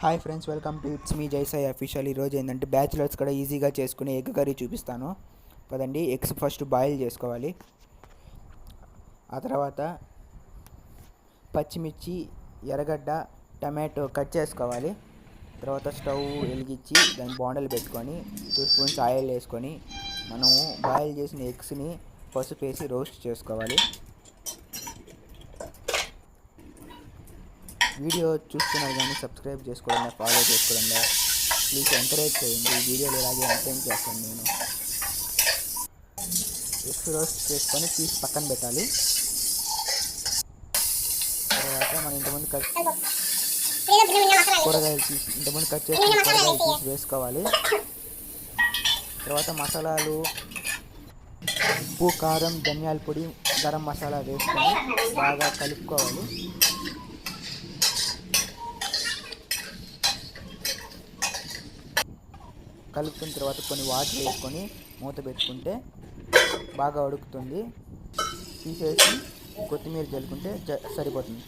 Hi friends, welcome to it's me Jaisai official. ఈరోజు ఏంటంటే bachelors కూడా ఈజీగా చేసుకునే ఎగ్ కర్రీ చూపిస్తాను. పదండి. ఎగ్స్ ఫస్ట్ బాయిల్ చేసుకోవాలి. ఆ తర్వాత పచ్చిమిర్చి, ఎర్రగడ్డ, టమాటో కట్ చేసుకోవాలి. తర్వాత స్టవ్ వెలిగించి దాని బాండలు పెట్టుకొని 2 స్పూన్స్ ఆయిల్ వేసుకొని మనము బాయిల్ చేసిన ఎగ్స్ని పసుపు వేసి రోస్ట్ చేసుకోవాలి. వీడియో చూస్తున్నారు కానీ సబ్స్క్రైబ్ చేసుకోవడం, ఫాలో చేసుకోవడం ప్లీజ్ ఎంకరేజ్ చేయండి. ఈ వీడియోలు ఇలాగే ఎంకరేజ్ చేస్తాను నేను. ఎగ్స్ రోస్ట్ చేసుకొని తీసి పక్కన పెట్టాలి. తర్వాత మనం ఇంతకుముందు కూరగాయలు చేసుకుని కూరగాయలు తీసి వేసుకోవాలి. తర్వాత మసాలాలు, ఉప్పు, కారం, ధనియాల పొడి, గరం మసాలా వేసుకొని బాగా కలుపుకోవాలి. కలుపుకున్న తర్వాత కొన్ని వాటర్ వేసుకొని మూత పెట్టుకుంటే బాగా ఉడుకుతుంది. తీసేసి కొత్తిమీర చల్లుకుంటే సరిపోతుంది.